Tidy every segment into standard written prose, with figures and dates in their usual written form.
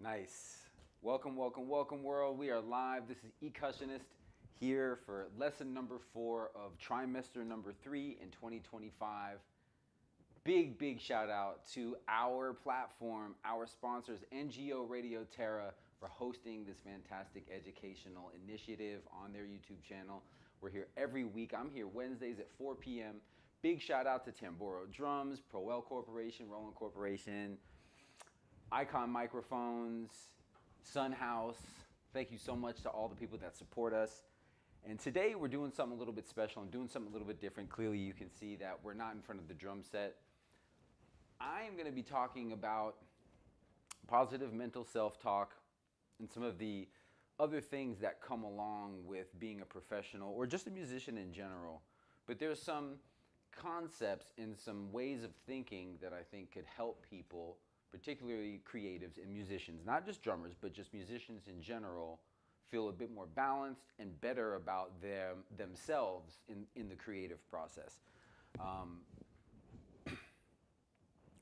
Nice. Welcome, welcome, welcome, world. We are live. This is Ecussionist here for lesson number 4 of trimester number 3 in 2025. Big shout out to our platform, our sponsors, NGO Radio Terra, for hosting this fantastic educational initiative on their YouTube channel. We're here every week. I'm here Wednesdays at 4 p.m. Big shout out to Tamboro Drums, Proel Corporation, Roland Corporation, Icon Microphones, Sun House. Thank you so much to all the people that support us. And today we're doing something a little bit special. I'm doing something a little bit different. Clearly you can see that we're not in front of the drum set. I am going to be talking about positive mental self-talk and some of the other things that come along with being a professional or just a musician in general. But there's some concepts and some ways of thinking that I think could help people, particularly creatives and musicians, not just drummers, but just musicians in general, feel a bit more balanced and better about themselves in the creative process.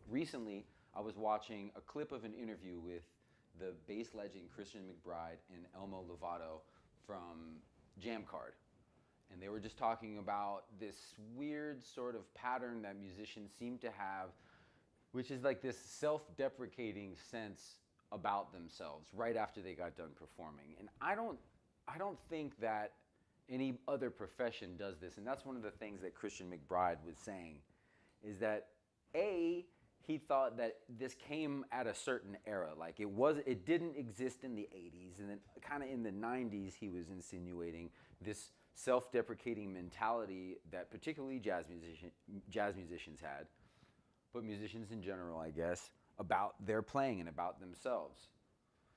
Recently, I was watching a clip of an interview with the bass legend Christian McBride and Elmo Lovato from Jam Card. And they were just talking about this weird sort of pattern that musicians seem to have, which is like this self-deprecating sense about themselves right after they got done performing. And I don't think that any other profession does this. And that's one of the things that Christian McBride was saying, is that he thought that this came at a certain era. Like it didn't exist in the 80s, and then kind of in the 90s he was insinuating this self-deprecating mentality that particularly jazz musicians had, but musicians in general, I guess, about their playing and about themselves.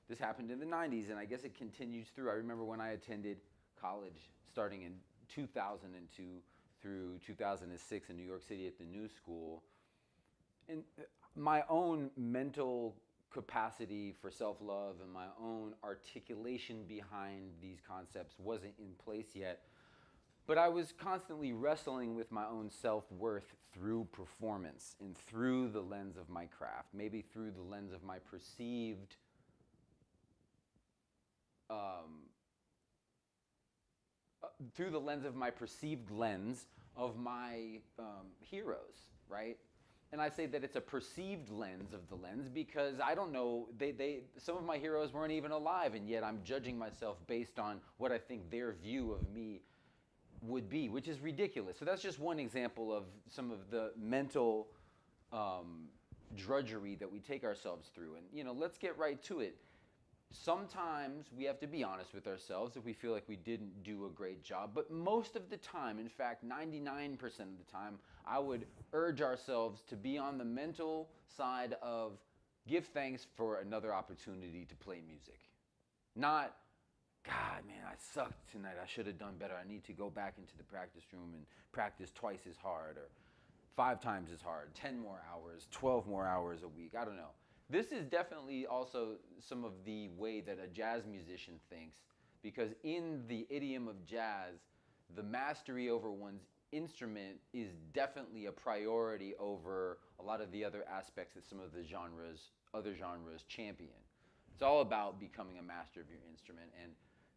This happened in the 90s, and I guess it continues through. I remember when I attended college starting in 2002 through 2006 in New York City at the New School, and my own mental capacity for self-love and my own articulation behind these concepts wasn't in place yet. But I was constantly wrestling with my own self-worth through performance and through the lens of my craft, maybe through the lens of my perceived lens of my heroes, right? And I say that it's a perceived lens of the lens because I don't know, some of my heroes weren't even alive, and yet I'm judging myself based on what I think their view of me would be, which is ridiculous. So that's just one example of some of the mental drudgery that we take ourselves through. And let's get right to it. Sometimes we have to be honest with ourselves if we feel like we didn't do a great job, but most of the time, in fact 99% of the time, I would urge ourselves to be on the mental side of give thanks for another opportunity to play music. Not, God, man, I sucked tonight, I should have done better, I need to go back into the practice room and practice twice as hard, or 5 times as hard, 10 more hours, 12 more hours a week, I don't know. This is definitely also some of the way that a jazz musician thinks, because in the idiom of jazz, the mastery over one's instrument is definitely a priority over a lot of the other aspects that some of the other genres champion. It's all about becoming a master of your instrument, and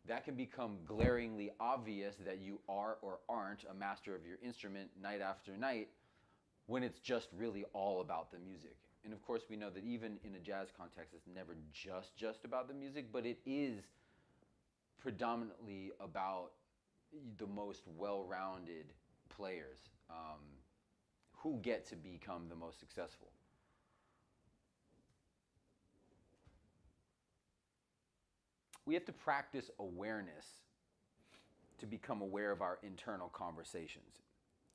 that can become glaringly obvious that you are or aren't a master of your instrument night after night when it's just really all about the music. And of course we know that even in a jazz context, it's never just about the music, but it is predominantly about the most well-rounded players who get to become the most successful. We have to practice awareness to become aware of our internal conversations.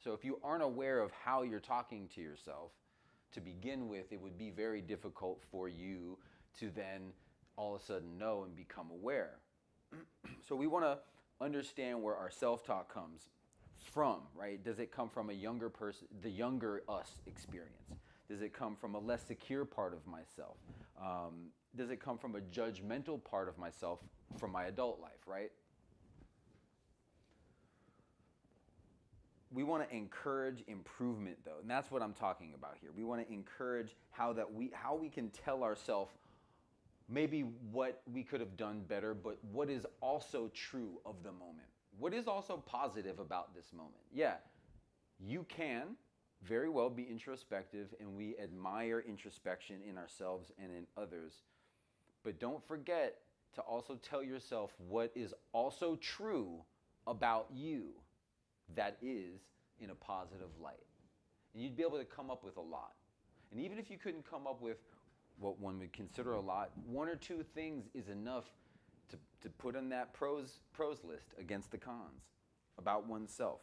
So if you aren't aware of how you're talking to yourself, to begin with, it would be very difficult for you to then all of a sudden know and become aware. So we want to understand where our self-talk comes from, right? Does it come from a younger person, the younger us experience? Does it come from a less secure part of myself? Does it come from a judgmental part of myself from my adult life, right? We want to encourage improvement, though, and that's what I'm talking about here. We want to encourage how we can tell ourselves maybe what we could have done better, but what is also true of the moment. What is also positive about this moment? Yeah, you can very well be introspective, and we admire introspection in ourselves and in others. But don't forget to also tell yourself what is also true about you that is in a positive light. And you'd be able to come up with a lot. And even if you couldn't come up with what one would consider a lot, one or two things is enough to put on that pros list against the cons about oneself.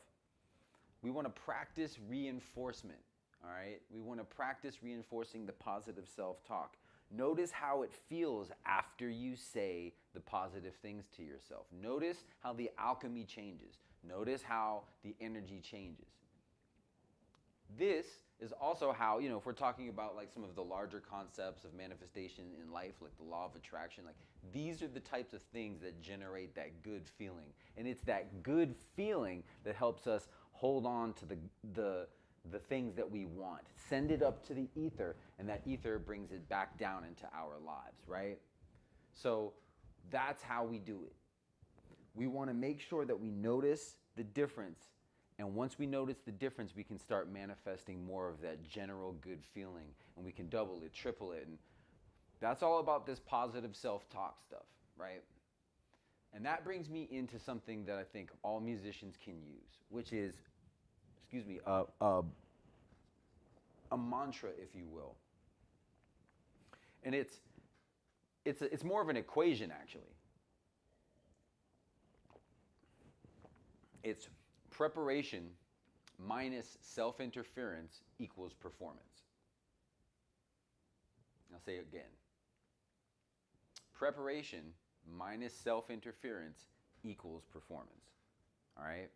We want to practice reinforcement, all right? We want to practice reinforcing the positive self-talk. Notice how it feels after you say the positive things to yourself. Notice how the alchemy changes. Notice how the energy changes. This is also how, if we're talking about like some of the larger concepts of manifestation in life, like the law of attraction, like these are the types of things that generate that good feeling. And it's that good feeling that helps us hold on to the things that we want. Send it up to the ether, and that ether brings it back down into our lives, right? So that's how we do it. We want to make sure that we notice the difference. And once we notice the difference, we can start manifesting more of that general good feeling, and we can double it, triple it. And that's all about this positive self-talk stuff, right? And that brings me into something that I think all musicians can use, which is, a mantra, if you will. And it's more of an equation, actually. It's preparation minus self-interference equals performance. I'll say it again. Preparation minus self-interference equals performance. All right?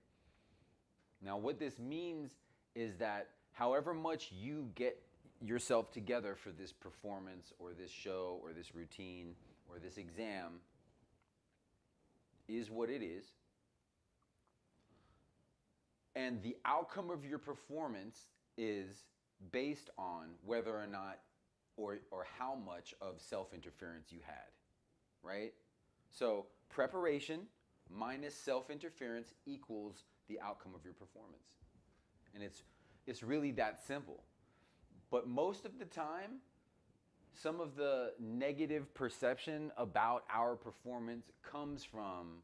Now, what this means is that however much you get yourself together for this performance or this show or this routine or this exam is what it is. And the outcome of your performance is based on whether or not or how much of self-interference you had, right? So preparation minus self-interference equals the outcome of your performance. And it's really that simple. But most of the time, some of the negative perception about our performance comes from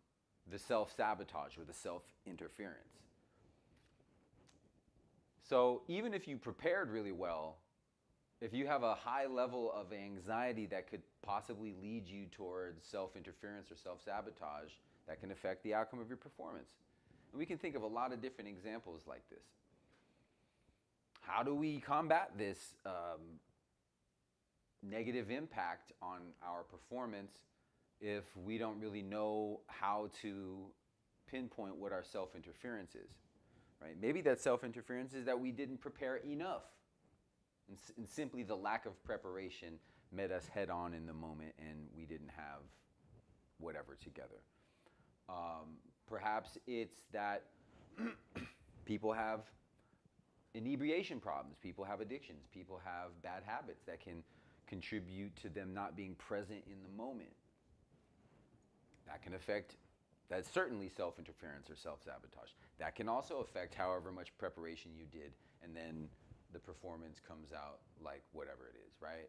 the self-sabotage or the self-interference. So even if you prepared really well, if you have a high level of anxiety that could possibly lead you towards self-interference or self-sabotage, that can affect the outcome of your performance. And we can think of a lot of different examples like this. How do we combat this negative impact on our performance if we don't really know how to pinpoint what our self-interference is? Right? Maybe that self-interference is that we didn't prepare enough. And simply the lack of preparation met us head on in the moment and we didn't have whatever together. Perhaps it's that people have inebriation problems, people have addictions, people have bad habits that can contribute to them not being present in the moment. That can affect, that's certainly self-interference or self-sabotage. That can also affect however much preparation you did, and then the performance comes out like whatever it is, right?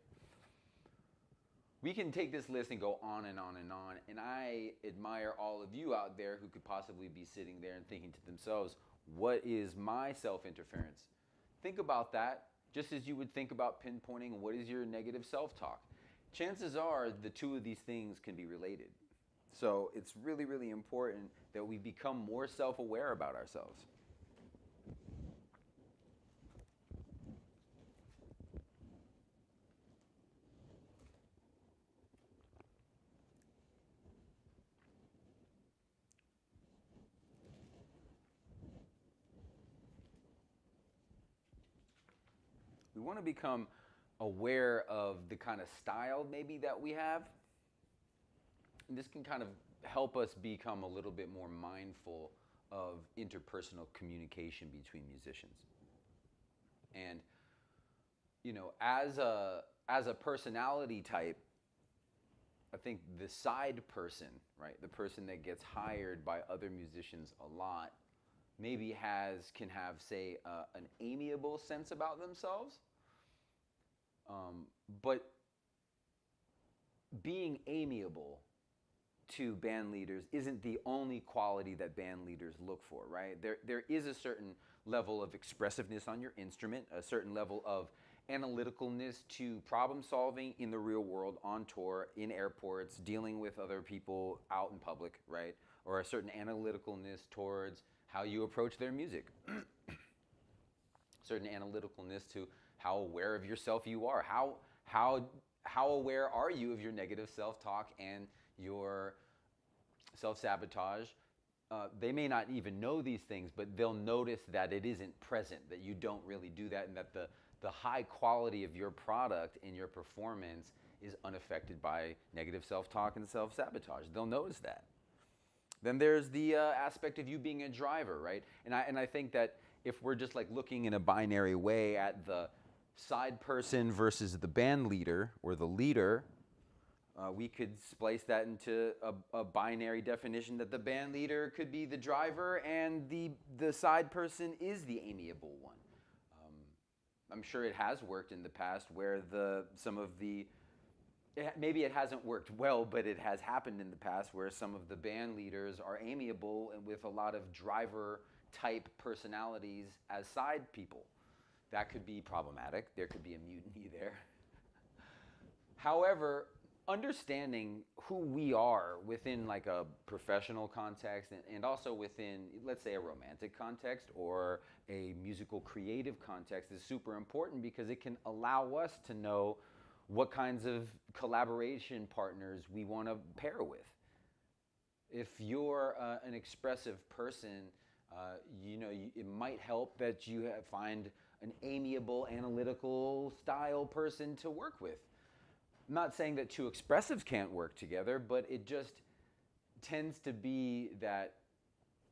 We can take this list and go on and on and on, and I admire all of you out there who could possibly be sitting there and thinking to themselves, what is my self-interference? Think about that just as you would think about pinpointing what is your negative self-talk. Chances are the two of these things can be related. So it's really, really important that we become more self-aware about ourselves. We want to become aware of the kind of style maybe that we have. And this can kind of help us become a little bit more mindful of interpersonal communication between musicians. And, as a personality type, I think the side person, right, the person that gets hired by other musicians a lot, maybe can have, say, an amiable sense about themselves, but being amiable to band leaders isn't the only quality that band leaders look for, right? There is a certain level of expressiveness on your instrument, a certain level of analyticalness to problem solving in the real world, on tour, in airports, dealing with other people out in public, right? Or a certain analyticalness towards how you approach their music. Certain analyticalness to how aware of yourself you are. How aware are you of your negative self-talk and your self-sabotage? They may not even know these things, but they'll notice that it isn't present, that you don't really do that, and that the high quality of your product and your performance is unaffected by negative self-talk and self-sabotage. They'll notice that. Then there's the aspect of you being a driver, right? And I think that if we're just like looking in a binary way at the side person versus the band leader or the leader, we could splice that into a binary definition that the band leader could be the driver and the side person is the amiable one. I'm sure it has worked in the past where maybe it hasn't worked well, but it has happened in the past where some of the band leaders are amiable and with a lot of driver type personalities as side people. That could be problematic. There could be a mutiny there. However, understanding who we are within like a professional context and also within, let's say, a romantic context or a musical creative context is super important because it can allow us to know what kinds of collaboration partners we want to pair with. If you're an expressive person, it might help that you find an amiable, analytical style person to work with. I'm not saying that two expressives can't work together, but it just tends to be that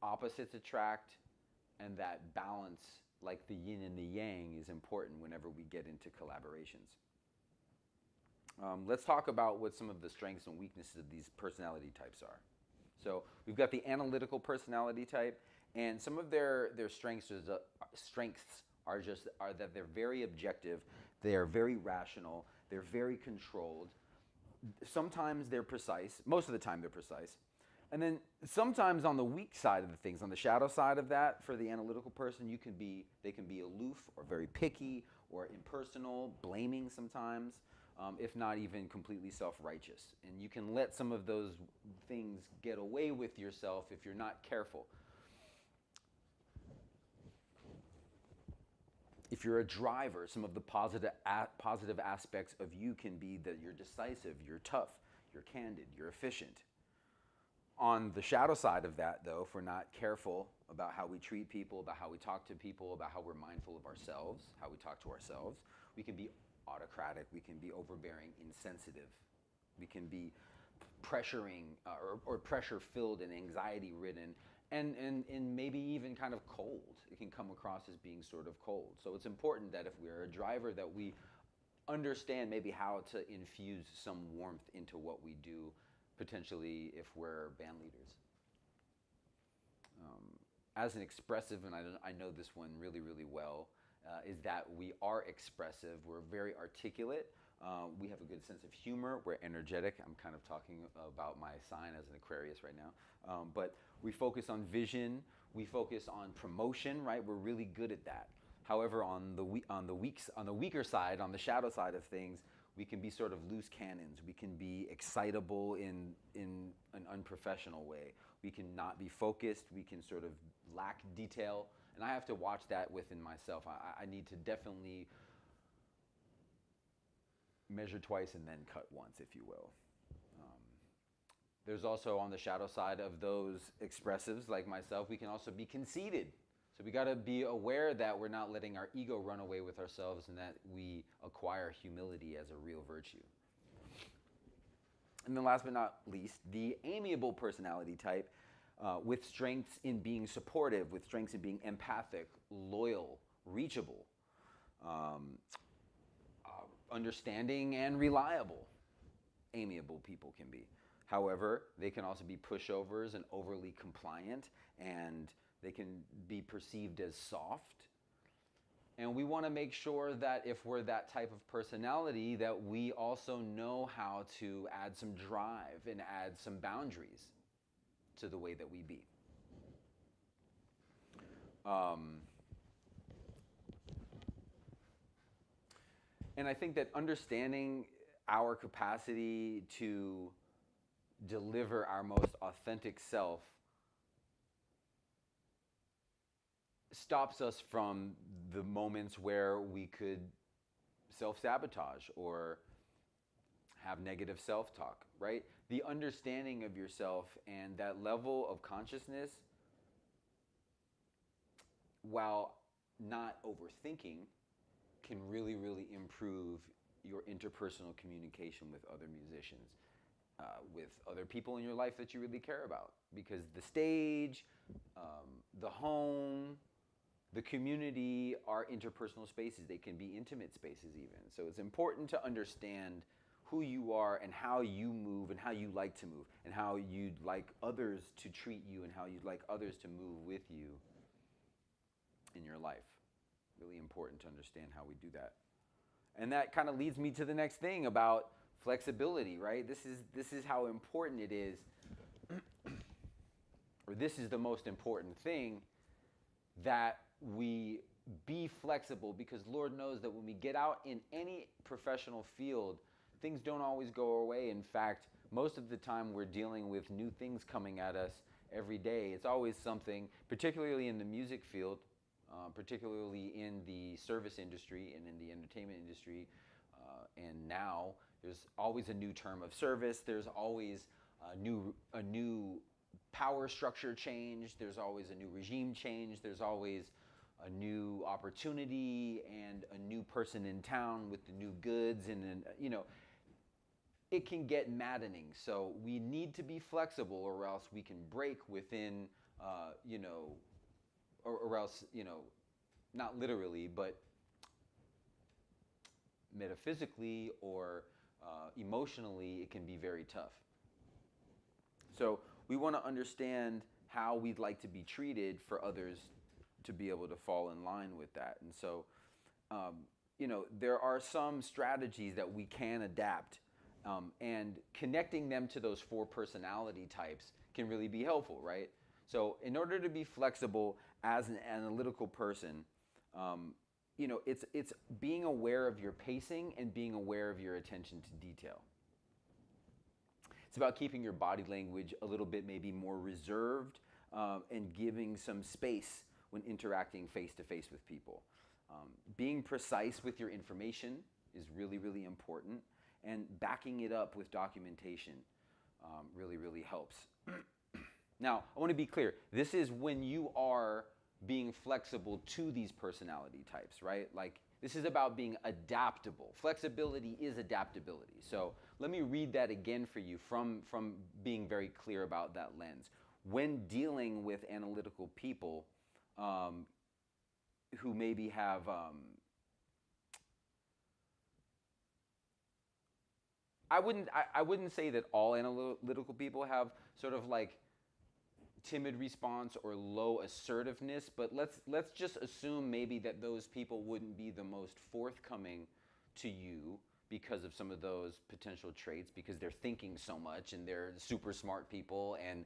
opposites attract and that balance, like the yin and the yang, is important whenever we get into collaborations. Let's talk about what some of the strengths and weaknesses of these personality types are. So we've got the analytical personality type, and some of their strengths are that they're very objective, they are very rational, they're very controlled. Sometimes they're precise. Most of the time they're precise. And then sometimes on the weak side of the things, on the shadow side of that, for the analytical person, they can be aloof or very picky or impersonal, blaming sometimes, if not even completely self-righteous. And you can let some of those things get away with yourself if you're not careful. If you're a driver, some of the positive aspects of you can be that you're decisive, you're tough, you're candid, you're efficient. On the shadow side of that, though, if we're not careful about how we treat people, about how we talk to people, about how we're mindful of ourselves, how we talk to ourselves, we can be autocratic, we can be overbearing, insensitive, we can be pressuring or pressure-filled and anxiety-ridden, and maybe even kind of cold. It can come across as being sort of cold. So it's important that if we're a driver that we understand maybe how to infuse some warmth into what we do, potentially if we're band leaders. As an expressive, and I know this one really, really well, is that we are expressive. We're very articulate. We have a good sense of humor. We're energetic. I'm kind of talking about my sign as an Aquarius right now. But we focus on vision. We focus on promotion, right? We're really good at that. However, on the weaker side, on the shadow side of things, we can be sort of loose cannons. We can be excitable in an unprofessional way. We can not be focused. We can sort of lack detail. And I have to watch that within myself. I need to definitely measure twice and then cut once, if you will. There's also on the shadow side of those expressives like myself, we can also be conceited. So we got to be aware that we're not letting our ego run away with ourselves and that we acquire humility as a real virtue. And then last but not least, the amiable personality type with strengths in being supportive, with strengths in being empathic, loyal, reachable, understanding and reliable. amiable people can be. However, they can also be pushovers and overly compliant, and they can be perceived as soft. And we want to make sure that if we're that type of personality, that we also know how to add some drive and add some boundaries to the way that we be. And I think that understanding our capacity to deliver our most authentic self stops us from the moments where we could self-sabotage or have negative self-talk, right? The understanding of yourself and that level of consciousness, while not overthinking, can really, really improve your interpersonal communication with other musicians, with other people in your life that you really care about. Because the stage, the home, the community are interpersonal spaces. They can be intimate spaces even. So it's important to understand who you are and how you move and how you like to move and how you'd like others to treat you and how you'd like others to move with you in your life. Really important to understand how we do that. And that kind of leads me to the next thing about flexibility, right? This is how important it is, or this is the most important thing, that we be flexible, because Lord knows that when we get out in any professional field, things don't always go our way. In fact, most of the time we're dealing with new things coming at us every day. It's always something, particularly in the music field, particularly in the service industry and in the entertainment industry. And now there's always a new term of service. There's always a new power structure change. There's always a new regime change. There's always a new opportunity and a new person in town with the new goods. And it can get maddening. So we need to be flexible, or else we can break within, or else, not literally, but metaphysically or emotionally, it can be very tough. So we want to understand how we'd like to be treated for others to be able to fall in line with that. And so, there are some strategies that we can adapt, and connecting them to those 4 personality types can really be helpful, right? So in order to be flexible as an analytical person, it's being aware of your pacing and being aware of your attention to detail. It's about keeping your body language a little bit maybe more reserved, and giving some space when interacting face-to-face with people. Being precise with your information is really, really important, and backing it up with documentation really, really helps. Now, I want to be clear. This is when you are being flexible to these personality types, right? Like, this is about being adaptable. Flexibility is adaptability. So let me read that again for you from being very clear about that lens. When dealing with analytical people who maybe have I wouldn't say that all analytical people have sort of like timid response or low assertiveness, but let's just assume maybe that those people wouldn't be the most forthcoming to you because of some of those potential traits, because they're thinking so much and they're super smart people, and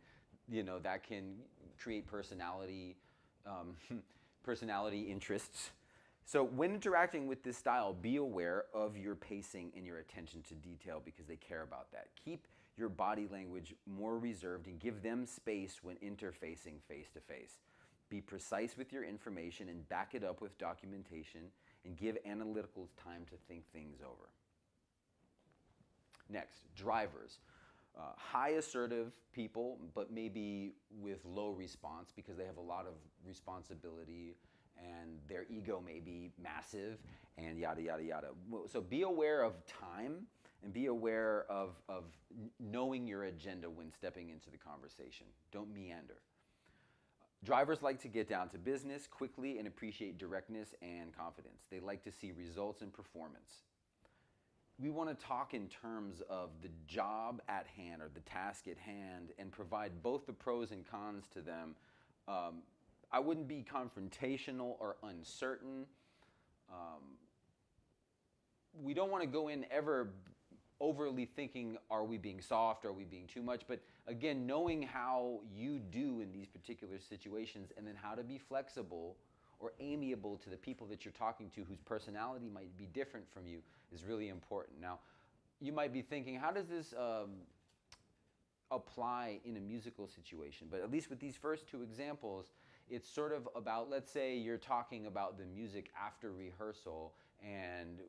that can create personality interests. So when interacting with this style, be aware of your pacing and your attention to detail, because they care about that. Keep your body language more reserved and give them space when interfacing face to face. Be precise with your information and back it up with documentation, and give analyticals time to think things over. Next, drivers. High assertive people, but maybe with low response because they have a lot of responsibility and their ego may be massive and yada, yada, yada. So be aware of time and be aware of knowing your agenda when stepping into the conversation. Don't meander. Drivers like to get down to business quickly and appreciate directness and confidence. They like to see results and performance. we want to talk in terms of the job at hand or the task at hand and provide both the pros and cons to them. I wouldn't be confrontational or uncertain. Um, we don't want to go in ever overly thinking, are we being soft, are we being too much? But again, knowing how you do in these particular situations and then how to be flexible or amiable to the people that you're talking to whose personality might be different from you is really important. Now, you might be thinking, how does this apply in a musical situation? But at least with these first two examples, it's sort of about, let's say you're talking about the music after rehearsal and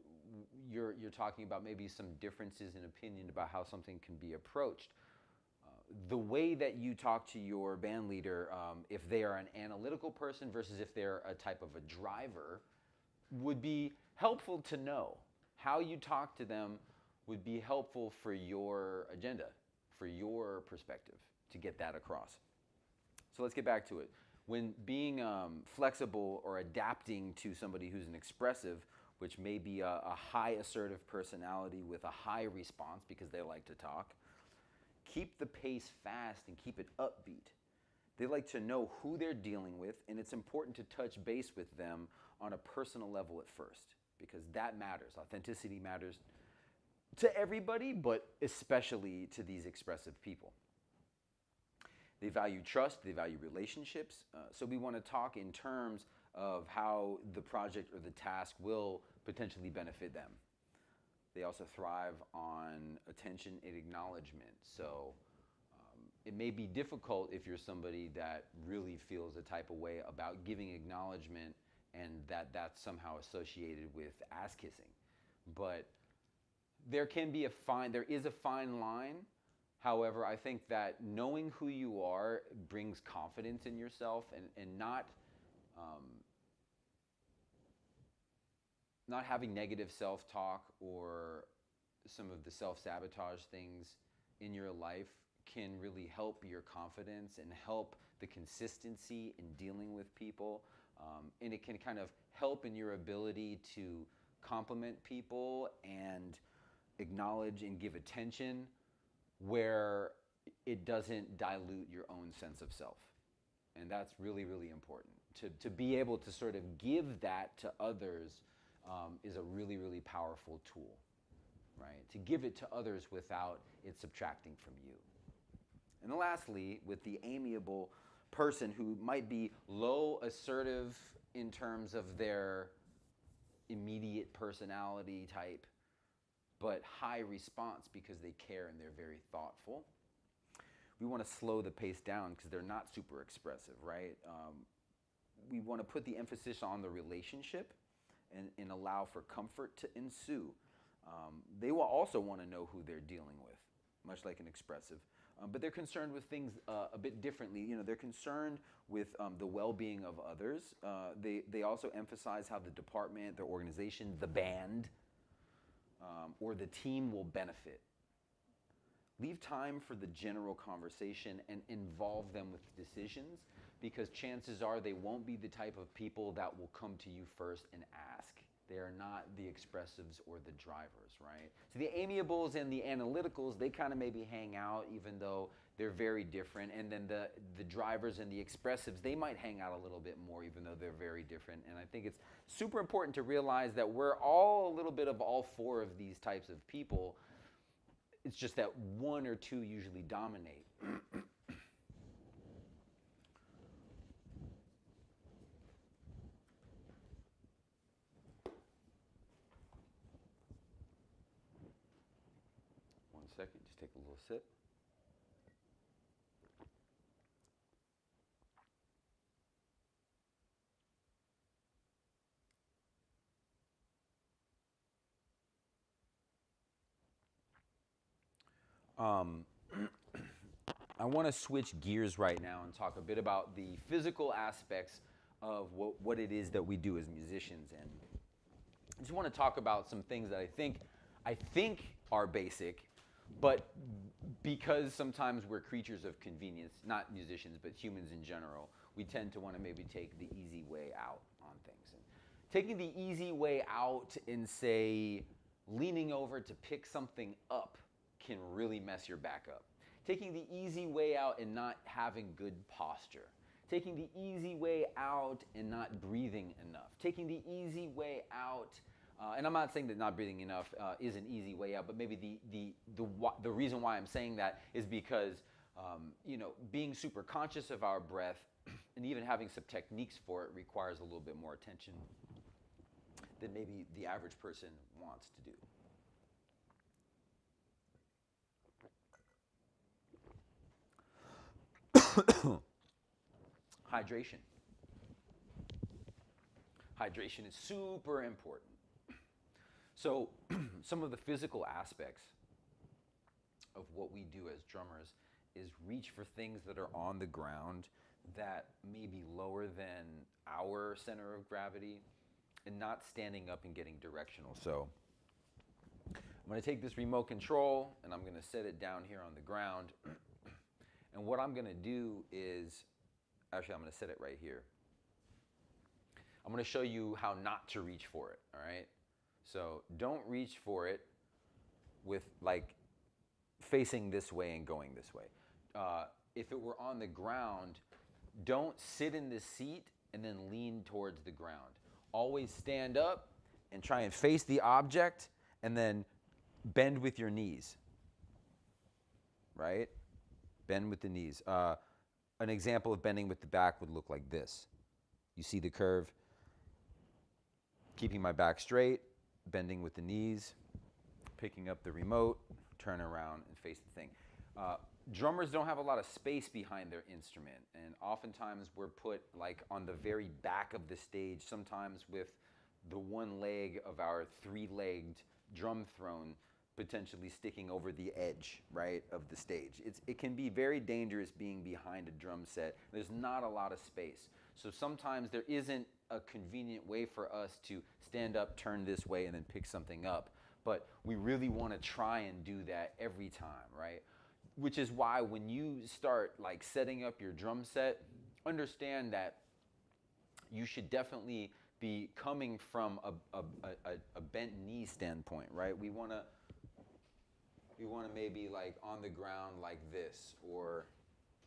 you're talking about maybe some differences in opinion about how something can be approached. The way that you talk to your band leader, if they are an analytical person versus if they're a type of a driver, would be helpful to know. How you talk to them would be helpful for your agenda, for your perspective, to get that across. So let's get back to it. When being flexible or adapting to somebody who's an expressive, which may be a high assertive personality with a high response because they like to talk, keep the pace fast and keep it upbeat. They like to know who they're dealing with, and it's important to touch base with them on a personal level at first because that matters. Authenticity matters to everybody, but especially to these expressive people. They value trust, they value relationships, so we want to talk in terms of how the project or the task will potentially benefit them. They also thrive on attention and acknowledgement. So it may be difficult if you're somebody that really feels a type of way about giving acknowledgement and that's somehow associated with ass kissing. But there is a fine line. However, I think that knowing who you are brings confidence in yourself and not having negative self-talk or some of the self-sabotage things in your life can really help your confidence and help the consistency in dealing with people. And it can kind of help in your ability to compliment people and acknowledge and give attention where it doesn't dilute your own sense of self. And that's really, really important. To be able to sort of give that to others is a really, really powerful tool, right? To give it to others without it subtracting from you. And then lastly, with the amiable person who might be low assertive in terms of their immediate personality type, but high response because they care and they're very thoughtful. We want to slow the pace down because they're not super expressive, right? We want to put the emphasis on the relationship and allow for comfort to ensue. They will also want to know who they're dealing with, much like an expressive. But they're concerned with things a bit differently. You know, they're concerned with the well-being of others. They also emphasize how the department, their organization, the band, or the team will benefit. Leave time for the general conversation and involve them with decisions because chances are they won't be the type of people that will come to you first and ask. They are not the expressives or the drivers, right? So the amiables and the analyticals, they kind of maybe hang out even though they're very different. And then the drivers and the expressives, they might hang out a little bit more even though they're very different. And I think it's super important to realize that we're all a little bit of all four of these types of people. It's just that one or two usually dominate. One second, just take a little sip. I want to switch gears right now and talk a bit about the physical aspects of what it is that we do as musicians. And I just want to talk about some things that I think are basic, but because sometimes we're creatures of convenience, not musicians, but humans in general, we tend to want to maybe take the easy way out on things. And taking the easy way out in, say, leaning over to pick something up can really mess your back up. Taking the easy way out and not having good posture. Taking the easy way out and not breathing enough. Taking the easy way out, and I'm not saying that not breathing enough is an easy way out, but maybe the reason why I'm saying that is because being super conscious of our breath and even having some techniques for it requires a little bit more attention than maybe the average person wants to do. Hydration. Hydration is super important. So some of the physical aspects of what we do as drummers is reach for things that are on the ground that may be lower than our center of gravity and not standing up and getting directional. So I'm going to take this remote control and I'm going to set it down here on the ground. And what I'm going to do is, actually I'm going to set it right here. I'm going to show you how not to reach for it, all right? So don't reach for it with like facing this way and going this way. If it were on the ground, don't sit in the seat and then lean towards the ground. Always stand up and try and face the object and then bend with your knees, right? Bend with the knees. An example of bending with the back would look like this. You see the curve? Keeping my back straight, bending with the knees, picking up the remote, turn around and face the thing. Drummers don't have a lot of space behind their instrument, and oftentimes we're put like on the very back of the stage, sometimes with the one leg of our three-legged drum throne potentially sticking over the edge, right, of the stage. It can be very dangerous being behind a drum set. There's not a lot of space. So sometimes there isn't a convenient way for us to stand up, turn this way, and then pick something up. But we really want to try and do that every time, right? Which is why when you start like setting up your drum set, understand that you should definitely be coming from a bent knee standpoint, right? We want to maybe like on the ground like this or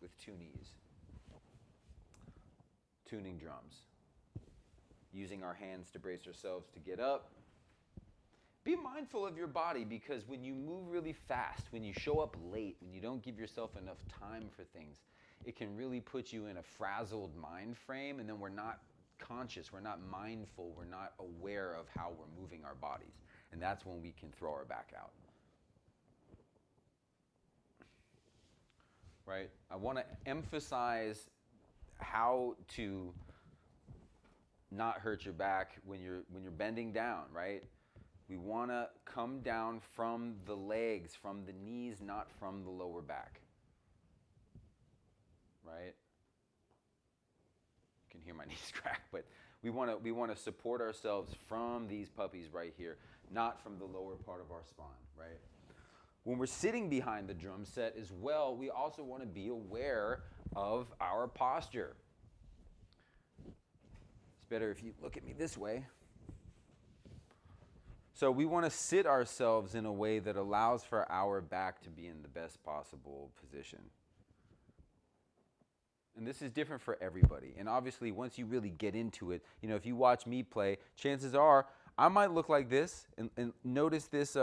with two knees. Tuning drums. Using our hands to brace ourselves to get up. Be mindful of your body, because when you move really fast, when you show up late, when you don't give yourself enough time for things, it can really put you in a frazzled mind frame, and then we're not conscious, we're not mindful, we're not aware of how we're moving our bodies. And that's when we can throw our back out. Right? I want to emphasize how to not hurt your back when you're bending down, right? We want to come down from the legs, from the knees, not from the lower back. Right? You can hear my knees crack, but we want to support ourselves from these puppies right here, not from the lower part of our spine, right? When we're sitting behind the drum set as well, we also want to be aware of our posture. It's better if you look at me this way. So we want to sit ourselves in a way that allows for our back to be in the best possible position. And this is different for everybody. And obviously, once you really get into it, if you watch me play, chances are I might look like this. And notice this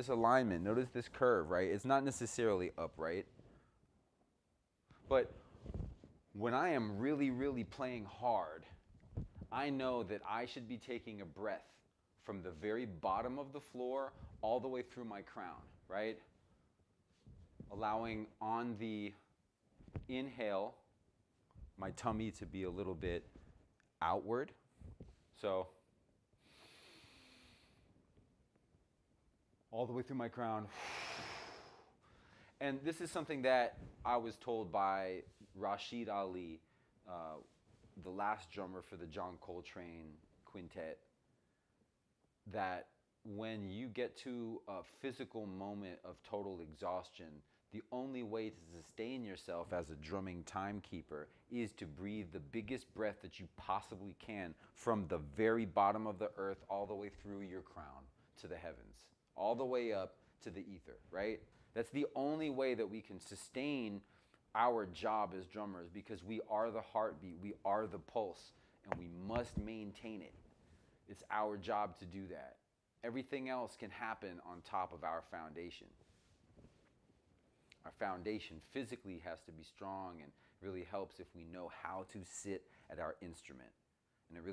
alignment. Notice this curve, right? It's not necessarily upright. But when I am really, really playing hard, I know that I should be taking a breath from the very bottom of the floor all the way through my crown, right? Allowing on the inhale, my tummy to be a little bit outward. So all the way through my crown. And this is something that I was told by Rashid Ali, the last drummer for the John Coltrane Quintet, that when you get to a physical moment of total exhaustion, the only way to sustain yourself as a drumming timekeeper is to breathe the biggest breath that you possibly can from the very bottom of the earth all the way through your crown. to the heavens, all the way up to the ether, right? That's the only way that we can sustain our job as drummers, because we are the heartbeat, we are the pulse, and we must maintain it. It's our job to do that. Everything else can happen on top of our foundation. Our foundation physically has to be strong, and really helps if we know how to sit at our instrument. And it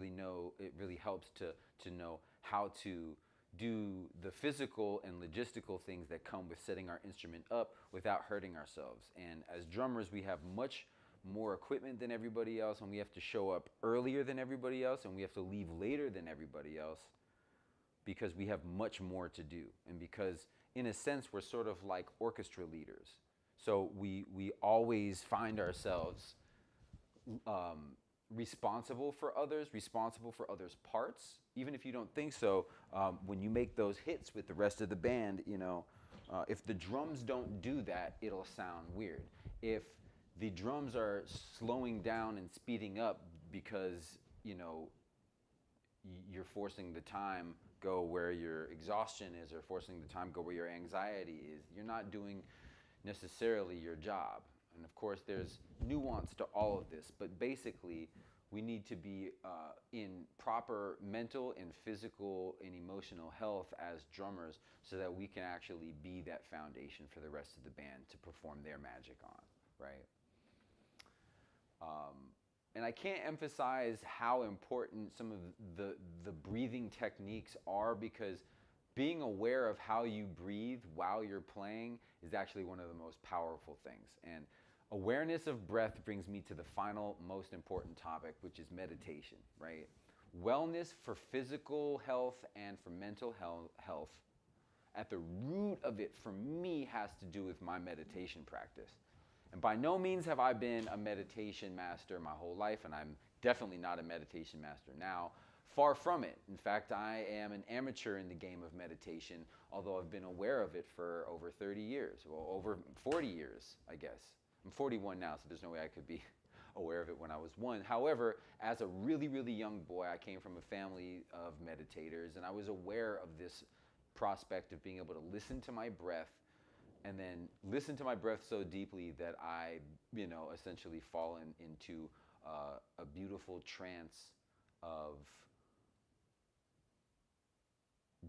really helps to know how to do the physical and logistical things that come with setting our instrument up without hurting ourselves. And as drummers, we have much more equipment than everybody else, and we have to show up earlier than everybody else, and we have to leave later than everybody else, because we have much more to do. And because, in a sense, we're sort of like orchestra leaders. So we always find ourselves responsible for others' parts, even if you don't think so. When you make those hits with the rest of the band, if the drums don't do that, it'll sound weird. If the drums are slowing down and speeding up because, you're forcing the time go where your exhaustion is, or forcing the time go where your anxiety is, you're not doing necessarily your job. And of course, there's nuance to all of this, but basically, we need to be in proper mental and physical and emotional health as drummers, so that we can actually be that foundation for the rest of the band to perform their magic on, right? And I can't emphasize how important some of the breathing techniques are, because being aware of how you breathe while you're playing is actually one of the most powerful things. And awareness of breath brings me to the final most important topic, which is meditation, right? Wellness for physical health and for mental health, at the root of it for me, has to do with my meditation practice. And by no means have I been a meditation master my whole life, and I'm definitely not a meditation master now. Far from it. In fact, I am an amateur in the game of meditation, although I've been aware of it for over 30 years, well, over 40 years, I guess. I'm 41 now, so there's no way I could be aware of it when I was 1. However, as a really, really young boy, I came from a family of meditators, and I was aware of this prospect of being able to listen to my breath, and then listen to my breath so deeply that I, essentially fallen into a beautiful trance of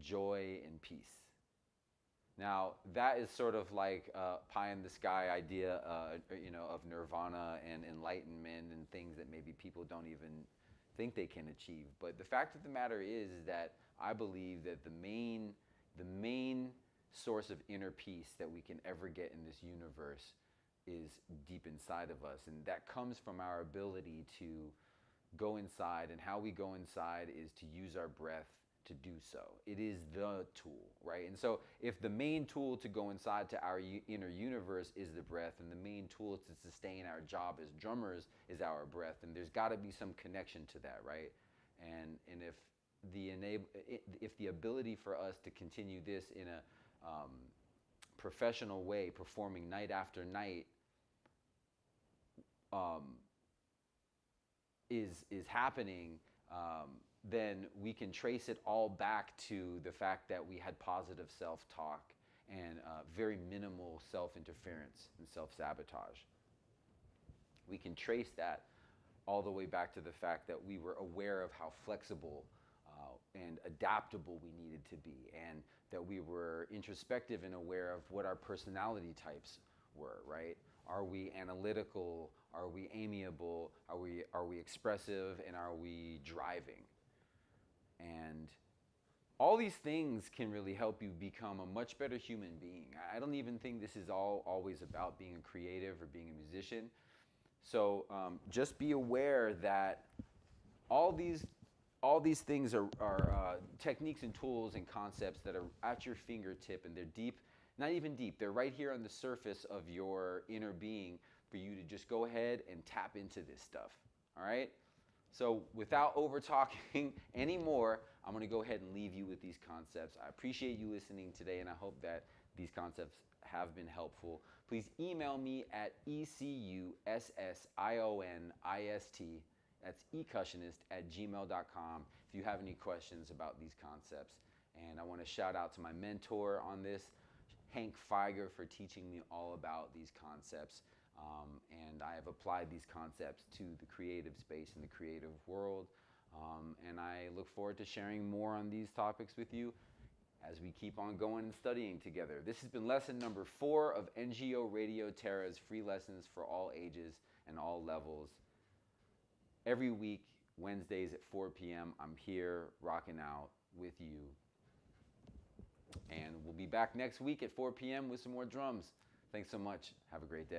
joy and peace. Now, that is sort of like a pie in the sky idea, of nirvana and enlightenment and things that maybe people don't even think they can achieve. But the fact of the matter is that I believe that the main source of inner peace that we can ever get in this universe is deep inside of us. And that comes from our ability to go inside, and how we go inside is to use our breath to do so. It is the tool, right? And so if the main tool to go inside to our inner universe is the breath, and the main tool to sustain our job as drummers is our breath, then there's got to be some connection to that, right? And if the ability for us to continue this in a professional way, performing night after night, is happening, then we can trace it all back to the fact that we had positive self-talk and very minimal self-interference and self-sabotage. We can trace that all the way back to the fact that we were aware of how flexible and adaptable we needed to be, and that we were introspective and aware of what our personality types were, right? Are we analytical? Are we amiable? Are we expressive? And are we driving? And all these things can really help you become a much better human being. I don't even think this is always about being a creative or being a musician. So just be aware that all these things are techniques and tools and concepts that are at your fingertip, and they're deep, not even deep, they're right here on the surface of your inner being for you to just go ahead and tap into this stuff, all right? So without over talking anymore, I'm going to go ahead and leave you with these concepts. I appreciate you listening today, and I hope that these concepts have been helpful. Please email me at ecusionist, that's ecussionist @gmail.com, if you have any questions about these concepts. And I want to shout out to my mentor on this, Hank Feiger, for teaching me all about these concepts. And I have applied these concepts to the creative space and the creative world. And I look forward to sharing more on these topics with you as we keep on going and studying together. This has been lesson number 4 of NGO Radio Terra's free lessons for all ages and all levels. Every week, Wednesdays at 4 p.m., I'm here rocking out with you. And we'll be back next week at 4 p.m. with some more drums. Thanks so much. Have a great day.